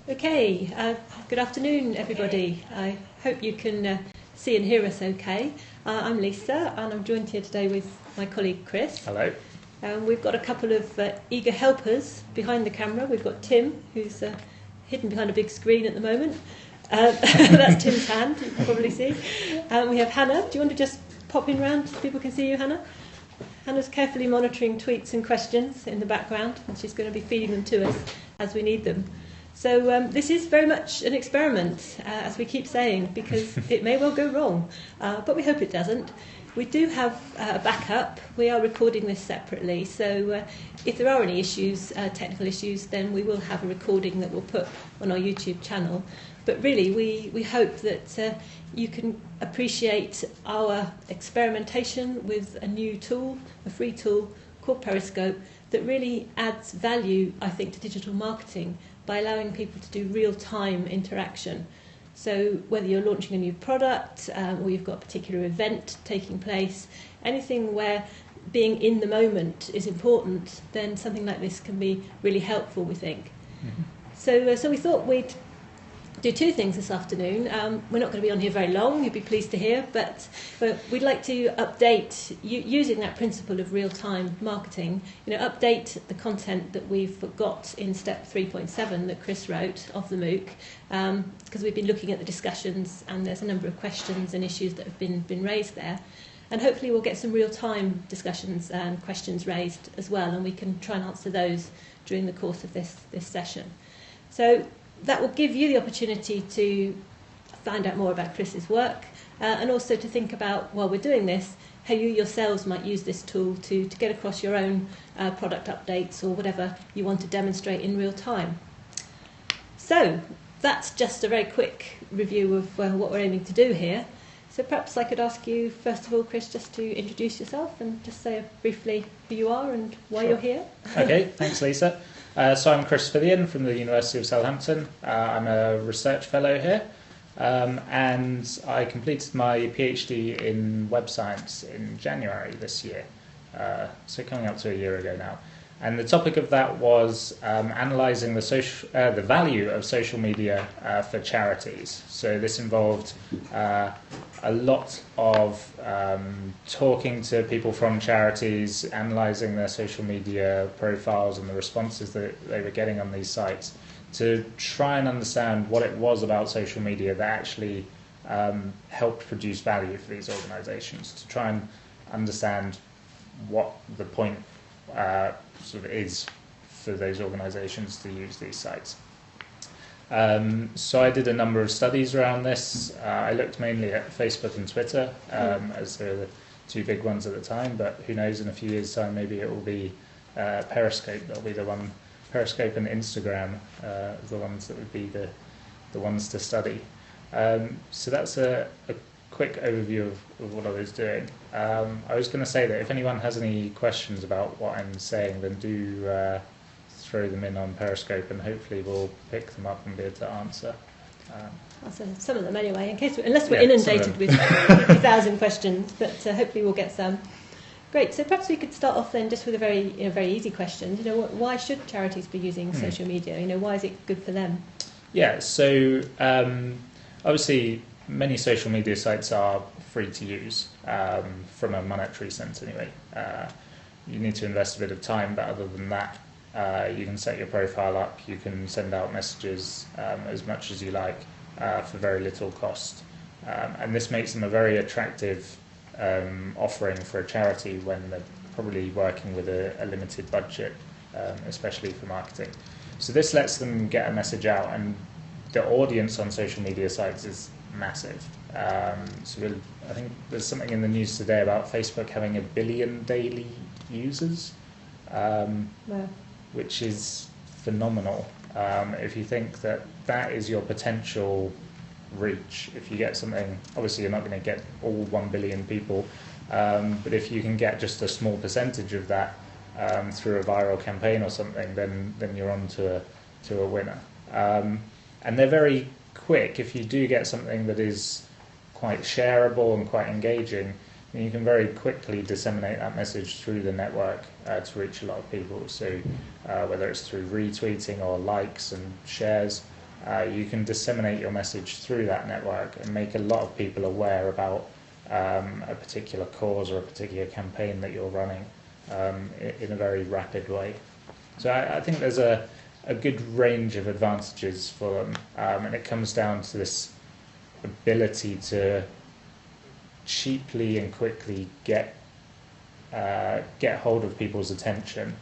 Okay, good afternoon everybody. I hope you can see and hear us okay. I'm Lisa and I'm joined here today with my colleague Chris. Hello. We've got a couple of eager helpers behind the camera. We've got Tim, who's hidden behind a big screen at the moment. That's Tim's hand, you can probably see. We have Hannah. Do you want to just pop in round so people can see you, Hannah? Hannah's carefully monitoring tweets and questions in the background, and she's going to be feeding them to us as we need them. So this is very much an experiment, as we keep saying, because it may well go wrong, but we hope it doesn't. We do have a backup. We are recording this separately, so if there are any issues, technical issues, then we will have a recording that we'll put on our YouTube channel. But really, we hope that you can appreciate our experimentation with a new tool, a free tool called Periscope, that really adds value, I think, to digital marketing by allowing people to do real-time interaction. So whether you're launching a new product or you've got a particular event taking place, anything where being in the moment is important, then something like this can be really helpful, we think. Mm-hmm. So we thought we'd do two things this afternoon. We're not going to be on here very long, you'd be pleased to hear, but we'd like to update, using that principle of real-time marketing, update the content that we've got in step 3.7 that Chris wrote of the MOOC, because we've been looking at the discussions and there's a number of questions and issues that have been raised there. And hopefully we'll get some real-time discussions and questions raised as well, and we can try and answer those during the course of this session. So that will give you the opportunity to find out more about Chris's work and also to think about, while we're doing this, how you yourselves might use this tool to get across your own product updates or whatever you want to demonstrate in real time. So that's just a very quick review of what we're aiming to do here. So perhaps I could ask you, first of all, Chris, just to introduce yourself and just say briefly who you are and why you're here. Okay, thanks, Lisa. So I'm Chris Fillion from the University of Southampton. I'm a research fellow here, and I completed my PhD in web science in January this year, so coming up to a year ago now. And the topic of that was analysing the value of social media for charities. So this involved a lot of talking to people from charities, analysing their social media profiles and the responses that they were getting on these sites to try and understand what it was about social media that actually helped produce value for these organisations, to try and understand what the point sort of is for those organisations to use these sites. So I did a number of studies around this. I looked mainly at Facebook and Twitter as they were the two big ones at the time, but who knows, in a few years' time maybe it will be Periscope. That'll be the one. Periscope and Instagram the ones that would be the ones to study. So that's a quick overview of what I was doing. I was going to say that if anyone has any questions about what I'm saying, then do throw them in on Periscope, and hopefully we'll pick them up and be able to answer. Answer some of them anyway, in case unless we're inundated with 50,000 questions, but hopefully we'll get some. Great. So perhaps we could start off then just with a very easy question. Why should charities be using social media? Why is it good for them? Yeah. So obviously, many social media sites are free to use from a monetary sense anyway. You need to invest a bit of time, but other than that, you can set your profile up, you can send out messages as much as you like for very little cost. And this makes them a very attractive offering for a charity when they're probably working with a limited budget, especially for marketing. So this lets them get a message out, and the audience on social media sites is massive. So I think there's something in the news today about Facebook having 1 billion daily users, Wow. which is phenomenal. If you think that is your potential reach, if you get something, obviously you're not going to get all 1 billion people, but if you can get just a small percentage of that through a viral campaign or something, then you're on to a winner. And they're very quick. If you do get something that is quite shareable and quite engaging, then you can very quickly disseminate that message through the network to reach a lot of people. So whether it's through retweeting or likes and shares, you can disseminate your message through that network and make a lot of people aware about a particular cause or a particular campaign that you're running in a very rapid way. So I think there's a good range of advantages for them, and it comes down to this ability to cheaply and quickly get hold of people's attention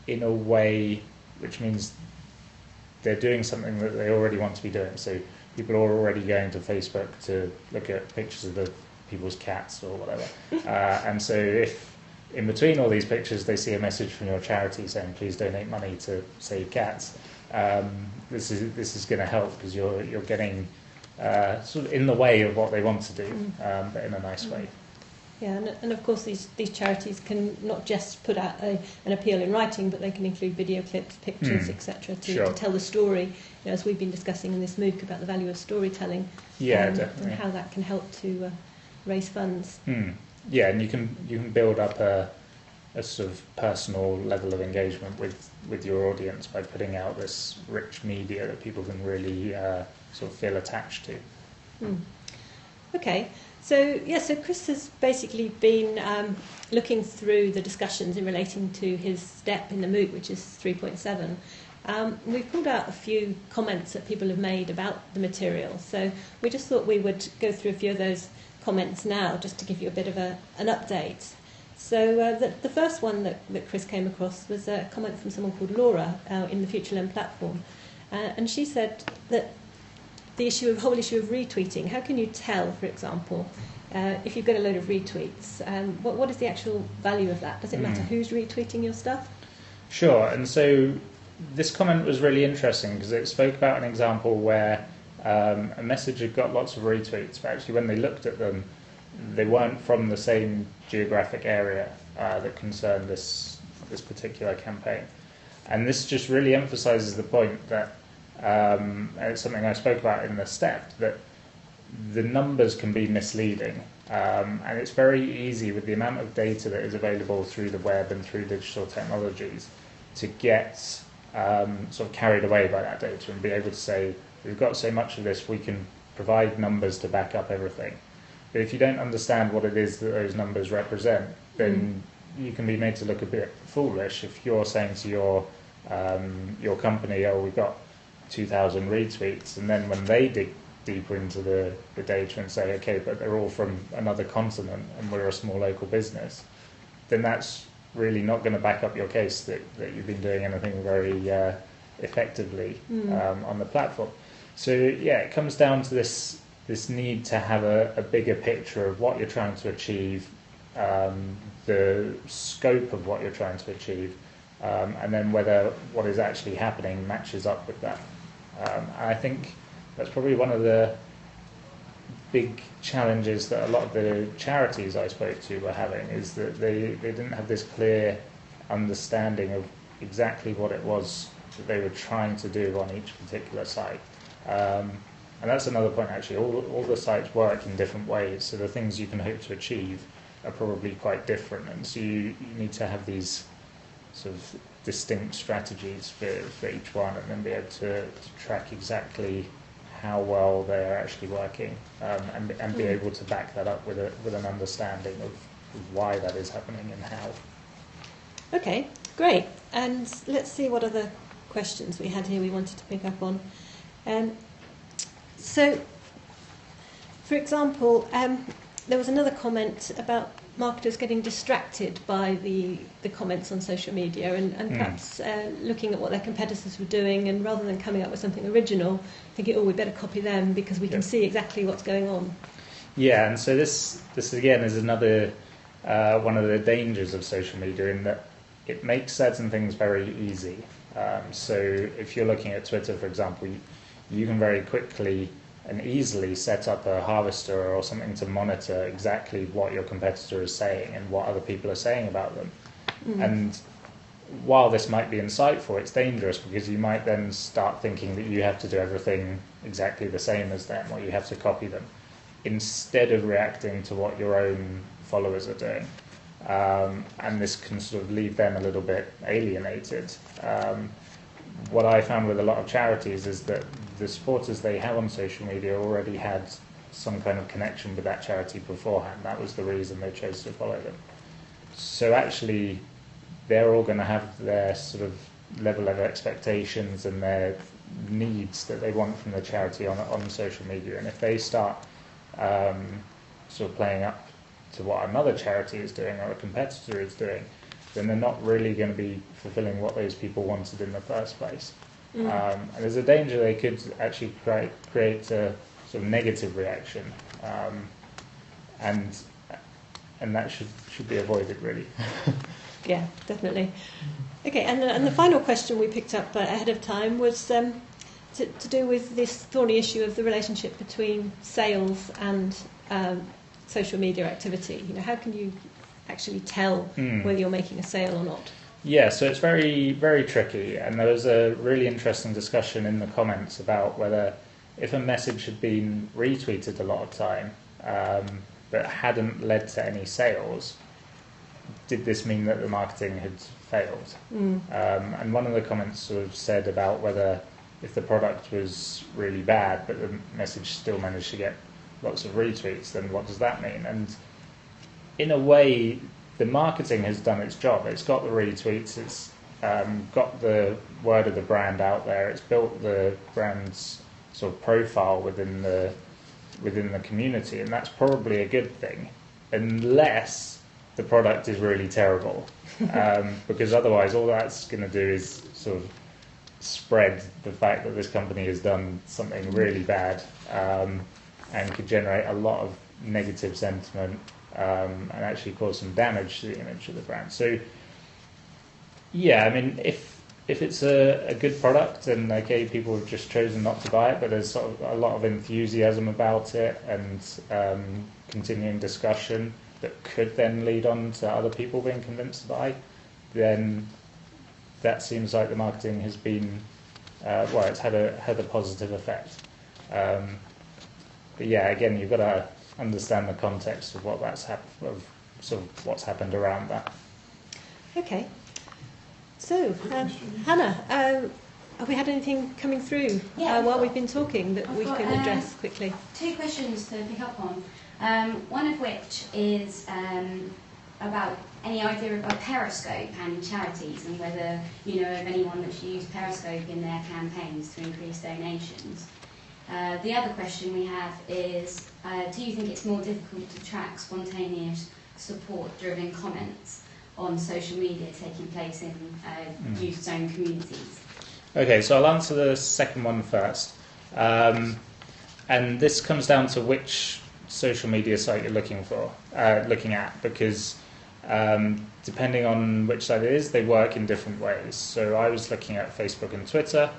in a way which means they're doing something that they already want to be doing. So people are already going to Facebook to look at pictures of the people's cats or whatever. And so if in between all these pictures they see a message from your charity saying please donate money to save cats, this is going to help because you're getting sort of in the way of what they want to do, but in a nice way. Yeah, and of course these charities can not just put out an appeal in writing, but they can include video clips, pictures, etc. To tell the story, as we've been discussing in this MOOC about the value of storytelling, definitely, and how that can help to raise funds. Yeah, and you can build up a sort of personal level of engagement with your audience by putting out this rich media that people can really sort of feel attached to. Okay. So Chris has basically been looking through the discussions in relating to his step in the MOOC, which is 3.7. We've pulled out a few comments that people have made about the material. So we just thought we would go through a few of those comments now, just to give you a bit of an update. So the first one that Chris came across was a comment from someone called Laura in the FutureLearn platform. And she said that the whole issue of retweeting, how can you tell, for example, if you've got a load of retweets, what is the actual value of that? Does it matter who's retweeting your stuff? Sure, and so this comment was really interesting because it spoke about an example where a message had got lots of retweets, but actually when they looked at them, they weren't from the same geographic area that concerned this particular campaign. And this just really emphasises the point that and it's something I spoke about in the step, that the numbers can be misleading, and it's very easy with the amount of data that is available through the web and through digital technologies to get sort of carried away by that data and be able to say, we've got so much of this, we can provide numbers to back up everything. But if you don't understand what it is that those numbers represent, then you can be made to look a bit foolish if you're saying to your company, oh, we've got 2,000 retweets, and then when they dig deeper into the data and say, okay, but they're all from another continent and we're a small local business, then that's really not going to back up your case that you've been doing anything very effectively on the platform. So yeah, it comes down to this need to have a bigger picture of what you're trying to achieve, the scope of what you're trying to achieve, and then whether what is actually happening matches up with that. I think that's probably one of the big challenges that a lot of the charities I spoke to were having, is that they didn't have this clear understanding of exactly what it was that they were trying to do on each particular site. And that's another point, actually. All the sites work in different ways, so the things you can hope to achieve are probably quite different, and so you need to have these sort of distinct strategies for each one, and then be able to track exactly how well they're actually working, and be able to back that up with an understanding of why that is happening and how. Okay, great. And let's see what other questions we had here we wanted to pick up on. So, for example, there was another comment about marketers getting distracted by the comments on social media and perhaps looking at what their competitors were doing, and rather than coming up with something original, thinking, oh, we better copy them because we can see exactly what's going on. Yeah, and so this again is another one of the dangers of social media, in that it makes certain things very easy. So if you're looking at Twitter, for example, you can very quickly and easily set up a harvester or something to monitor exactly what your competitor is saying and what other people are saying about them. And while this might be insightful, it's dangerous, because you might then start thinking that you have to do everything exactly the same as them, or you have to copy them, instead of reacting to what your own followers are doing. And this can sort of leave them a little bit alienated. what I found with a lot of charities is that the supporters they have on social media already had some kind of connection with that charity beforehand. That was the reason they chose to follow them. So actually, they're all going to have their sort of level of expectations and their needs that they want from the charity on social media. And if they start sort of playing up to what another charity is doing or a competitor is doing, then they're not really going to be fulfilling what those people wanted in the first place. And there's a danger they could actually create a sort of negative reaction, and that should be avoided, really. Yeah, definitely. Okay, and the final question we picked up ahead of time was to do with this thorny issue of the relationship between sales and social media activity. You know, how can you actually tell whether you're making a sale or not? Yeah, so it's very, very tricky, and there was a really interesting discussion in the comments about whether if a message had been retweeted a lot of time but hadn't led to any sales, did this mean that the marketing had failed? And one of the comments sort of said about whether if the product was really bad but the message still managed to get lots of retweets, then what does that mean? And in a way, the marketing has done its job. It's got the retweets, it's got the word of the brand out there, it's built the brand's sort of profile within the community, and that's probably a good thing, unless the product is really terrible, because otherwise all that's going to do is sort of spread the fact that this company has done something really bad, and could generate a lot of negative sentiment, and actually cause some damage to the image of the brand. So, yeah, I mean, if it's a good product, then okay, people have just chosen not to buy it, but there's sort of a lot of enthusiasm about it and continuing discussion that could then lead on to other people being convinced to buy, then that seems like the marketing has been, it's had a positive effect. But yeah, again, you've got to understand the context of what what's happened around that. Okay. So, Hannah, have we had anything coming through while we've been talking that we can address quickly? 2 questions to pick up on. One of which is about any idea about Periscope and charities, and whether you know of anyone that's used Periscope in their campaigns to increase donations. The other question we have is, do you think it's more difficult to track spontaneous support-driven comments on social media taking place in youth-zone communities? Okay, so I'll answer the second one first. And this comes down to which social media site you're looking at, because depending on which site it is, they work in different ways. So I was looking at Facebook and Twitter.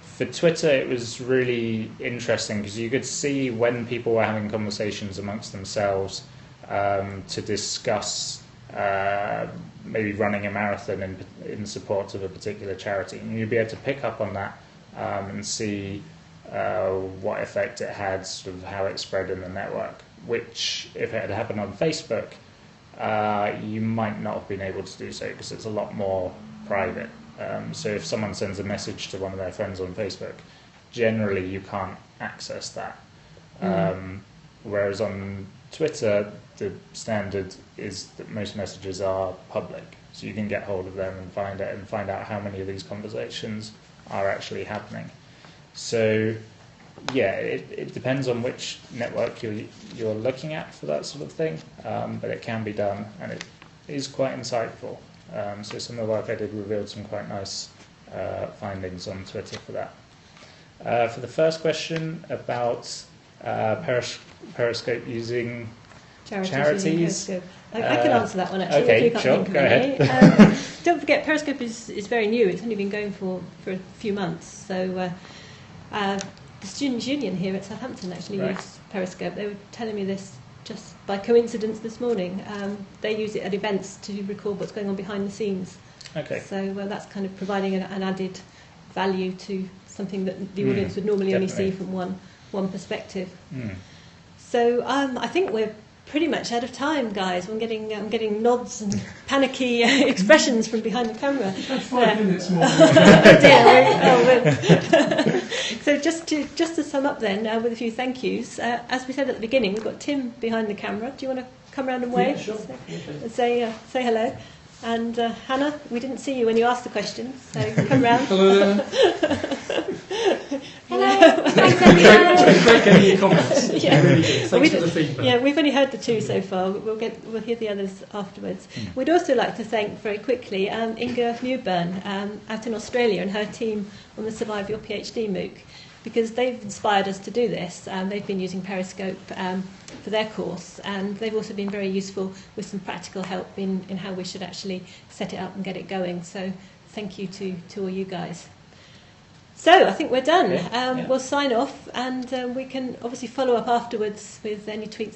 For Twitter, it was really interesting because you could see when people were having conversations amongst themselves to discuss maybe running a marathon in support of a particular charity. And you'd be able to pick up on that and see what effect it had, sort of how it spread in the network, which, if it had happened on Facebook, you might not have been able to do so because it's a lot more private. So if someone sends a message to one of their friends on Facebook, generally you can't access that. Whereas on Twitter, the standard is that most messages are public, so you can get hold of them and find out how many of these conversations are actually happening. So, yeah, it depends on which network you're looking at for that sort of thing, but it can be done, and it is quite insightful. So some of the work I did revealed some quite nice findings on Twitter for that. For the first question about Periscope using charities. I can answer that one actually. Okay, if you can't sure, think of go any. ahead. Don't forget, Periscope is very new. It's only been going for a few months. So the Students' Union here at Southampton actually use Periscope. They were telling me this just by coincidence this morning. They use it at events to record what's going on behind the scenes. Okay. So that's kind of providing an added value to something that the audience would normally only see from one perspective. So I think we're pretty much out of time, guys. I'm getting nods and panicky expressions from behind the camera. That's 5 minutes more. So just to sum up then, with a few thank yous. As we said at the beginning, we've got Tim behind the camera. Do you want to come round and wave? Yeah, sure. And say hello. And Hannah, we didn't see you when you asked the question, so come round. Hello there. Hello. Thanks, everyone. Great getting your comments. Yeah. Really good. Thanks for the feedback. Yeah, we've only heard the two so far. We'll hear the others afterwards. We'd also like to thank very quickly Inga Newburn out in Australia and her team on the Survive Your PhD MOOC, because they've inspired us to do this. They've been using Periscope for their course, and they've also been very useful with some practical help in how we should actually set it up and get it going. So thank you to all you guys. So I think we're done. We'll sign off, and we can obviously follow up afterwards with any tweets